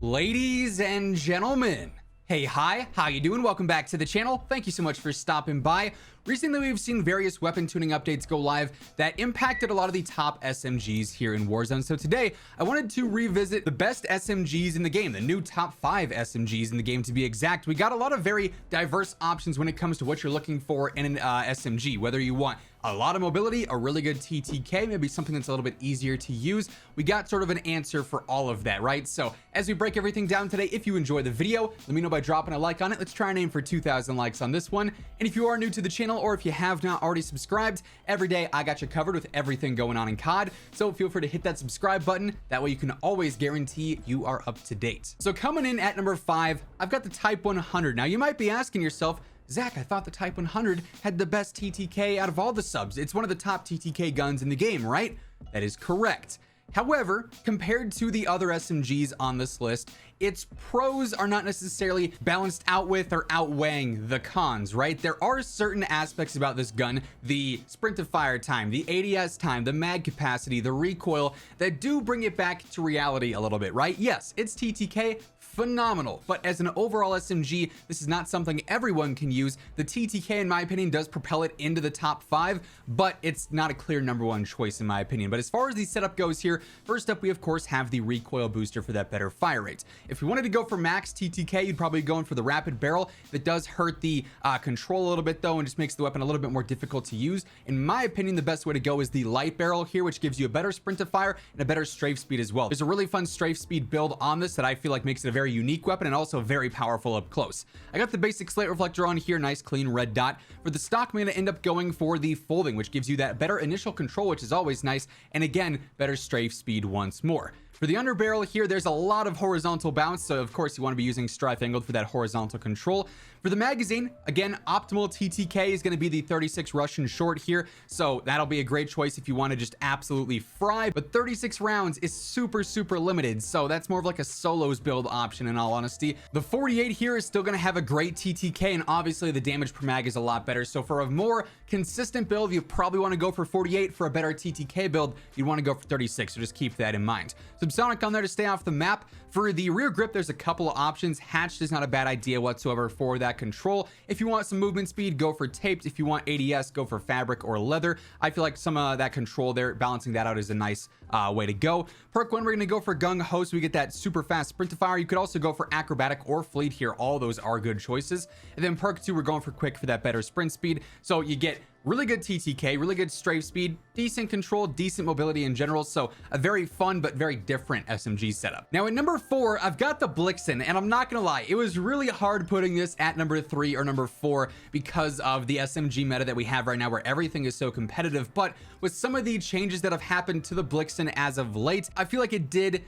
Ladies and gentlemen, hey, hi, how you doing? Welcome back to the channel. Thank you so much for stopping by. Recently, we've seen various weapon tuning updates go live that impacted a lot of the top SMGs here in Warzone. So today, I wanted to revisit the best SMGs in the game, the new top 5 SMGs in the game to be exact. We got a lot of very diverse options when it comes to what you're looking for in an SMG, whether you want a lot of mobility, a really good TTK, maybe something that's a little bit easier to use. We got sort of an answer for all of that, right? So as we break everything down today, if you enjoy the video, let me know by dropping a like on it. Let's try and aim for 2,000 likes on this one. And if you are new to the channel, or if you have not already subscribed, every day I got you covered with everything going on in COD. So feel free to hit that subscribe button. That way you can always guarantee you are up to date. So coming in at number 5, I've got the Type 100. Now you might be asking yourself, Zach, I thought the Type 100 had the best TTK out of all the subs. It's one of the top TTK guns in the game, right? That is correct. However, compared to the other SMGs on this list, its pros are not necessarily balanced out with or outweighing the cons, right? There are certain aspects about this gun, the sprint to fire time, the ADS time, the mag capacity, the recoil, that do bring it back to reality a little bit, right? Yes, it's TTK, phenomenal, but as an overall SMG, this is not something everyone can use. The TTK, in my opinion, does propel it into the top 5, but it's not a clear number 1 choice in my opinion. But as far as the setup goes here, first up, we of course have the recoil booster for that better fire rate. If you wanted to go for max TTK, you'd probably go in for the rapid barrel. That does hurt the control a little bit though, and just makes the weapon a little bit more difficult to use. In my opinion, the best way to go is the light barrel here, which gives you a better sprint to fire and a better strafe speed as well. There's a really fun strafe speed build on this that I feel like makes it a very unique weapon and also very powerful up close. I got the basic slate reflector on here, nice clean red dot. For the stock, I'm going to end up going for the folding, which gives you that better initial control, which is always nice, and again, better strafe speed once more. For the underbarrel here, there's a lot of horizontal bounce, so of course you want to be using strife angled for that horizontal control. For the magazine, again, optimal TTK is going to be the 36 Russian short here, so that'll be a great choice if you want to just absolutely fry, but 36 rounds is super limited, so that's more of like a solos build option in all honesty. The 48 here is still going to have a great TTK, and obviously the damage per mag is a lot better, so for a more consistent build, you probably want to go for 48. For a better TTK build, you'd want to go for 36, so just keep that in mind. Subsonic on there to stay off the map. For the rear grip, there's a couple of options. Hatched is not a bad idea whatsoever for that control. If you want some movement speed, go for taped. If you want ADS, go for fabric or leather. I feel like some of that control there, balancing that out, is a nice way to go. Perk 1, we're going to go for gung ho, so we get that super fast sprint to fire. You could also go for acrobatic or fleet here. All those are good choices. And then perk 2, we're going for quick for that better sprint speed. So you get really good TTK, really good strafe speed, decent control, decent mobility in general. So a very fun but very different SMG setup. Now at number 4, I've got the Blixen, and I'm not gonna lie, it was really hard putting this at number 3 or number 4 because of the SMG meta that we have right now, where everything is so competitive. But with some of the changes that have happened to the Blixen as of late, I feel like it did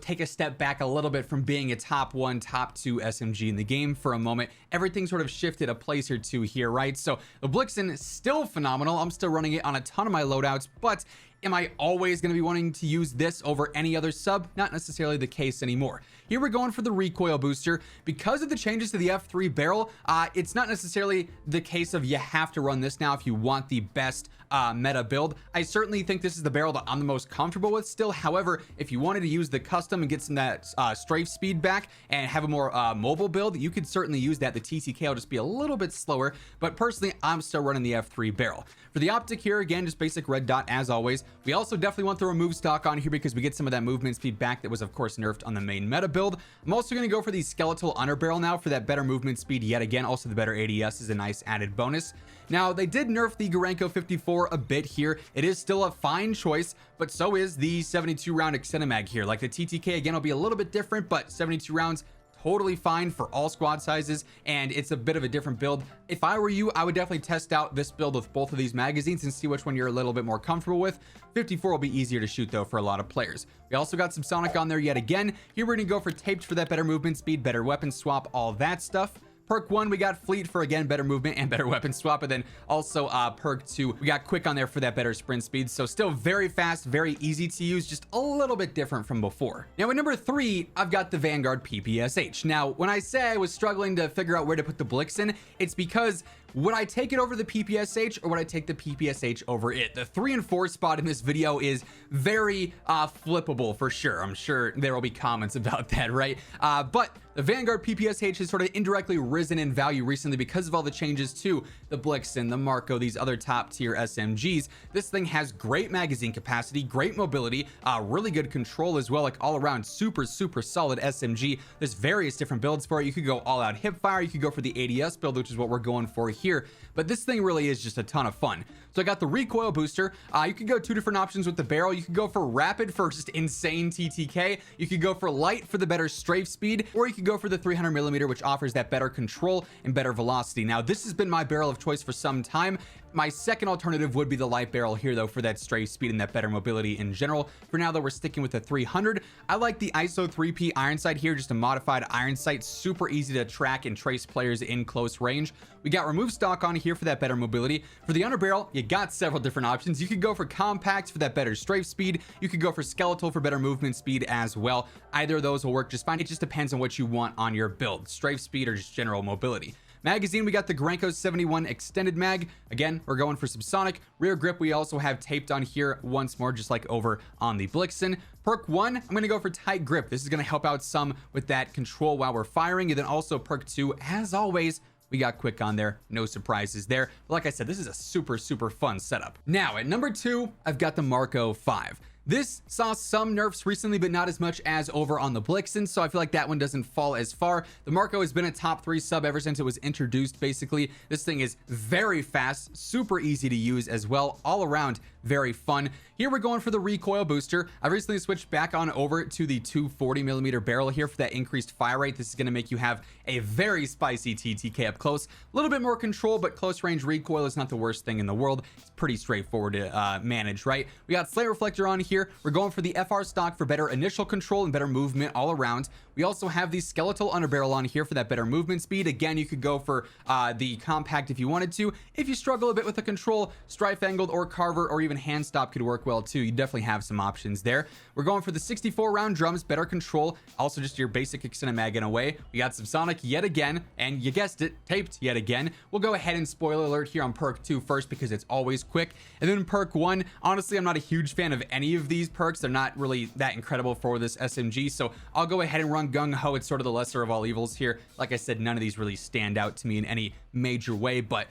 take a step back a little bit from being a top 1, top 2 SMG in the game for a moment. Everything sort of shifted a place or two here, right? So the Blixen, still phenomenal. I'm still running it on a ton of my loadouts, but am I always going to be wanting to use this over any other sub? Not necessarily the case anymore. Here we're going for the recoil booster. Because of the changes to the F3 barrel, it's not necessarily the case of you have to run this now if you want the best meta build. I certainly think this is the barrel that I'm the most comfortable with still. However, if you wanted to use the custom and get some of that strafe speed back and have a more mobile build, you could certainly use that. The TTK will just be a little bit slower, but personally, I'm still running the F3 barrel. For the optic here, again, just basic red dot as always. We also definitely want the remove stock on here because we get some of that movement speed back that was of course nerfed on the main meta build. I'm also going to go for the skeletal underbarrel now for that better movement speed yet again. Also the better ADS is a nice added bonus. Now they did nerf the Gorenko 54 a bit here. It is still a fine choice, but so is the 72 round extended mag here. Like the TTK again will be a little bit different, but 72 rounds totally fine for all squad sizes, and it's a bit of a different build. If I were you, I would definitely test out this build with both of these magazines and see which one you're a little bit more comfortable with. 54 will be easier to shoot though for a lot of players. We also got some Sonic on there yet again. Here we're gonna go for taped for that better movement speed, better weapon swap, all that stuff. Perk 1, we got fleet for, again, better movement and better weapon swap. And then also perk 2, we got quick on there for that better sprint speed. So still very fast, very easy to use, just a little bit different from before. Now at number 3, I've got the Vanguard PPSH. Now when I say I was struggling to figure out where to put the Blixen, it's because Would I take it over the PPSH, or would I take the PPSH over it? The 3 and 4 spot in this video is very flippable for sure. I'm sure there will be comments about that, right? But the Vanguard PPSH has sort of indirectly risen in value recently because of all the changes to the Blixen, the Marco, these other top tier SMGs. This thing has great magazine capacity, great mobility, really good control as well, like all around super solid SMG. There's various different builds for it. You could go all out hip fire, you could go for the ADS build, which is what we're going for here, but this thing really is just a ton of fun. So I got the recoil booster. You could go 2 different options with the barrel. You could go for rapid for just insane TTK, you could go for light for the better strafe speed, or you could go for the 300mm, which offers that better control and better velocity. Now this has been my barrel of choice for some time. My second alternative would be the light barrel here though, for that strafe speed and that better mobility in general. For now though, we're sticking with the 300. I like the ISO 3P iron sight here, just a modified iron sight, super easy to track and trace players in close range. We got remove stock on here for that better mobility. For the underbarrel, you got several different options. You could go for compact for that better strafe speed. You could go for skeletal for better movement speed as well. Either of those will work just fine. It just depends on what you want on your build, strafe speed or just general mobility. Magazine, we got the Granco 71 extended mag. Again, we're going for subsonic. Rear grip, we also have taped on here once more, just like over on the Blixen. Perk 1, I'm going to go for tight grip. This is going to help out some with that control while we're firing. And then also perk 2, as always, we got quick on there, no surprises there. But like I said, this is a super fun setup. Now at number 2, I've got the Marco 5. This saw some nerfs recently, but not as much as over on the Blixen, so I feel like that one doesn't fall as far. The Marco has been a top 3 sub ever since it was introduced, basically. This thing is very fast, super easy to use as well, all around very fun. Here we're going for the recoil booster. I've recently switched back on over to the 240mm barrel here for that increased fire rate. This is going to make you have a very spicy TTK up close. A little bit more control, but close range recoil is not the worst thing in the world. It's pretty straightforward to manage, right? We got Slate Reflector on here. We're going for the FR stock for better initial control and better movement all around. We also have the skeletal underbarrel on here for that better movement speed. Again, you could go for the compact if you wanted to. If you struggle a bit with the control, strife angled or carver or even hand stop could work well too. You definitely have some options there. We're going for the 64 round drums, better control, also just your basic extended mag in a way. We got subsonic yet again, and you guessed it, taped yet again. We'll go ahead and spoiler alert here on perk 2 first because it's always quick. And then perk 1, honestly, I'm not a huge fan of any of these perks. They're not really that incredible for this SMG, so I'll go ahead and run gung ho. It's sort of the lesser of all evils here. Like I said, none of these really stand out to me in any major way, but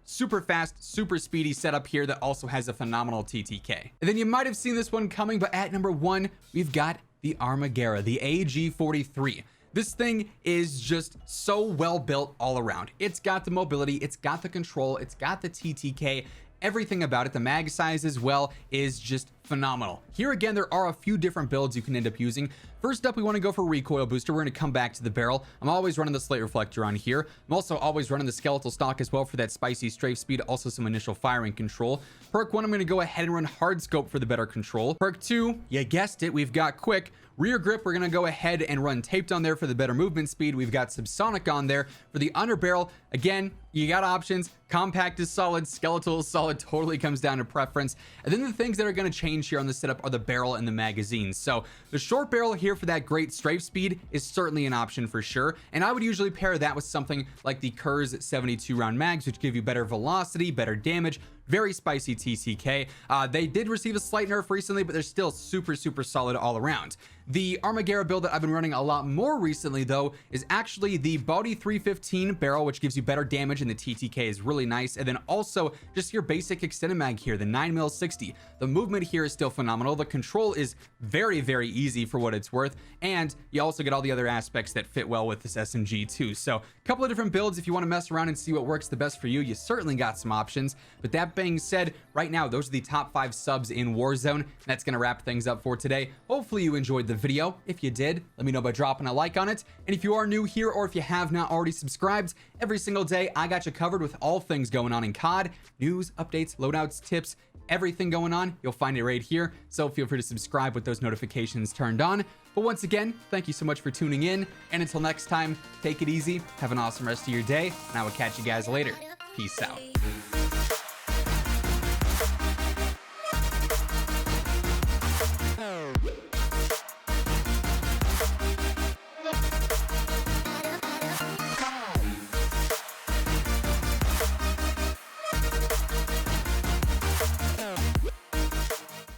super fast, super speedy setup here that also has a phenomenal TTK. And then you might have seen this one coming, but at number 1, we've got the Armagera, the AG43. This thing is just so well built all around. It's got the mobility, it's got the control, it's got the TTK, everything about it. The mag size as well is just phenomenal. Here again, there are a few different builds you can end up using. First up, we want to go for recoil booster. We're going to come back to the barrel. I'm always running the Slate Reflector on here. I'm also always running the skeletal stock as well for that spicy strafe speed, also some initial firing control. Perk 1, I'm going to go ahead and run hard scope for the better control. Perk 2, you guessed it, we've got quick. Rear grip, we're going to go ahead and run taped on there for the better movement speed. We've got subsonic on there for the underbarrel. Again, you got options. Compact is solid, skeletal is solid, totally comes down to preference. And then the things that are going to change here on the setup are the barrel and the magazine. So the short barrel here for that great strafe speed is certainly an option for sure. And I would usually pair that with something like the Kurz 72 round mags, which give you better velocity, better damage, very spicy TTK. They did receive a slight nerf recently, but they're still super solid all around. The Armagera build that I've been running a lot more recently though is actually the Body 315 barrel, which gives you better damage and the TTK is really nice. And then also just your basic extended mag here, the 9mm 60. The movement here is still phenomenal. The control is very easy for what it's worth. And you also get all the other aspects that fit well with this SMG too. So a couple of different builds. If you want to mess around and see what works the best for you, you certainly got some options. But that being said, right now, those are the top 5 subs in Warzone. That's going to wrap things up for today. Hopefully you enjoyed the video. If you did, let me know by dropping a like on it. And if you are new here or if you have not already subscribed, every single day I got you covered with all things going on in COD, news, updates, loadouts, tips, everything going on. You'll find it right here. So feel free to subscribe with those notifications turned on. But once again, thank you so much for tuning in. And until next time, take it easy. Have an awesome rest of your day. And I will catch you guys later. Peace out.